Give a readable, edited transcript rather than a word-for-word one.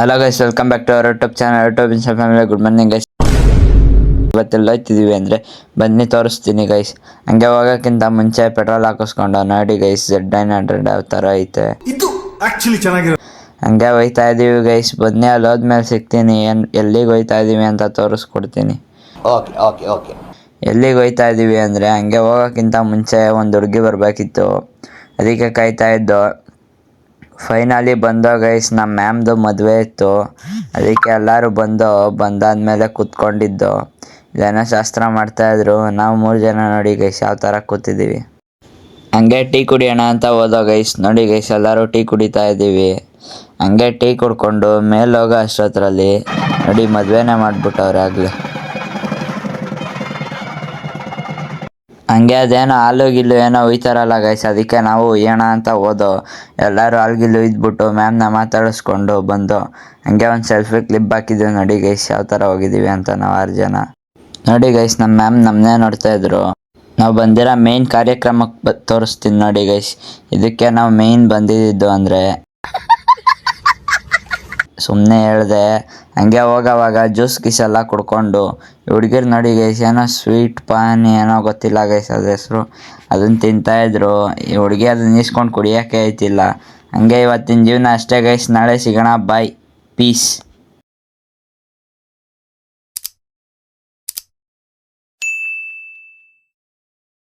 Hello guys, welcome back to our YouTube channel YouTube Insta family. Good morning guys. ಇವತ್ತೆಲ್ಲ ಹೋಗ್ತಿದ್ದೀವಿ ಅಂದರೆ ಬನ್ನಿ ತೋರಿಸ್ತೀನಿ ಗೈಸ್. ಹಂಗೆ ಹೋಗೋಕ್ಕಿಂತ ಮುಂಚೆ ಪೆಟ್ರೋಲ್ ಹಾಕಿಸ್ಕೊಂಡು ನೋಡಿ ಗೈಸ್, Z900 ಯಾವ ಥರ ಐತೆ ಇದು ಆಕ್ಚುಲಿ ಚೆನ್ನಾಗಿರೋ. ಹಂಗೆ ಹೋಗ್ತಾ ಇದ್ದೀವಿ ಗೈಸ್. ಬನ್ನಿ, ಅಲ್ಲಿ ಹೋದ್ಮೇಲೆ ಸಿಗ್ತೀನಿ. ಎಲ್ಲಿಗೆ ಹೋಗ್ತಾ ಇದ್ದೀವಿ ಅಂತ ತೋರಿಸ್ಕೊಡ್ತೀನಿ. Okay okay okay. ಎಲ್ಲಿಗೆ ಹೋಗ್ತಾ ಇದ್ದೀವಿ ಅಂದರೆ ಹಂಗೆ ಹೋಗೋಕ್ಕಿಂತ ಮುಂಚೆ ಒಂದು ಹುಡುಗಿ ಬರಬೇಕಿತ್ತು, ಅದಕ್ಕೆ ಕಾಯ್ತಾ ಇದ್ದು. ಫೈನಲಿ ಬಂದೋ ಗೈಸ್. ನಮ್ಮ ಮ್ಯಾಮ್ದು ಮದುವೆ ಇತ್ತು, ಅದಕ್ಕೆ ಎಲ್ಲರೂ ಬಂದಾದ್ಮೇಲೆ ಕೂತ್ಕೊಂಡಿದ್ದು. ಇದೇನೋ ಶಾಸ್ತ್ರ ಮಾಡ್ತಾಯಿದ್ರು. ನಾವು 3 ಜನ ನೋಡಿ ಗೈಸ್ ಯಾವ ಥರ ಕೂತಿದ್ದೀವಿ. ಹಂಗೆ ಟೀ ಕುಡಿಯೋಣ ಅಂತ ಹೋದೋ ಗೈಸ್. ನೋಡಿ ಗೈಸ್, ಎಲ್ಲರೂ ಟೀ ಕುಡಿತಾ ಇದ್ದೀವಿ. ಹಂಗೆ ಟೀ ಕುಡ್ಕೊಂಡು ಮೇಲೆ ಹೋಗೋ ಅಷ್ಟೊತ್ತರಲ್ಲಿ ನೋಡಿ ಮದುವೆನೇ ಮಾಡಿಬಿಟ್ಟವ್ರೆ ಆಗಲೇ. ಹಂಗೆ ಅದೇನೋ ಹಾಲು ಗಿಲ್ಲು ಏನೋ ಒಯ್ತಾರಲ್ಲ ಗೈಸ್, ಅದಕ್ಕೆ ನಾವು ಒಯ್ಯೋಣ ಅಂತ ಹೋದೋ. ಎಲ್ಲರೂ ಹಾಲು ಗಿಲ್ಲು ಇದ್ಬಿಟ್ಟು ಮ್ಯಾಮ್ನ ಮಾತಾಡಿಸ್ಕೊಂಡು ಬಂದು ಹಂಗೆ ಒಂದು ಸೆಲ್ಫಿ ಕ್ಲಿಪ್ ಹಾಕಿದ್ವಿ. ನೋಡಿ ಗೈಸ್ ಯಾವ ಥರ ಹೋಗಿದ್ದೀವಿ ಅಂತ ನಾವು 6 ಜನ. ನೋಡಿ ಗೈಸ್, ನಮ್ಮ ಮ್ಯಾಮ್ ನಮ್ಮನ್ನೇ ನೋಡ್ತಾಯಿದ್ರು. ನಾವು ಬಂದಿರೋ ಮೇಯ್ನ್ ಕಾರ್ಯಕ್ರಮಕ್ಕೆ ತೋರಿಸ್ತೀನಿ ನೋಡಿ ಗೈಸ್. ಇದಕ್ಕೆ ನಾವು ಮೇಯ್ನ್ ಬಂದಿದ್ದು ಅಂದರೆ ಸುಮ್ಮನೆ ಹೇಳಿದೆ. ಹಂಗೆ ಹೋಗೋವಾಗ ಜ್ಯೂಸ್ ಗೀಸ್ ಎಲ್ಲ ಕುಡ್ಕೊಂಡು ಹುಡುಗಿರು ನೋಡಿ ಗೈಸ್ ಏನೋ ಸ್ವೀಟ್ ಪಾನ್ ಏನೋ ಗೊತ್ತಿಲ್ಲ ಗೈಸ್ ಅದ್ರ ಹೆಸರು, ಅದನ್ನು ತಿಂತಾಯಿದ್ರು. ಈ ಹುಡುಗಿ ಅದನ್ನ ಈಸ್ಕೊಂಡು ಕುಡಿಯೋಕ್ಕೆ ಐತಿಲ್ಲ. ಹಂಗೆ ಇವತ್ತಿನ ಜೀವನ ಅಷ್ಟೇ ಗೈಸ್. ನಾಳೆ ಸಿಗೋಣ, ಬಾಯ್, ಪೀಸ್.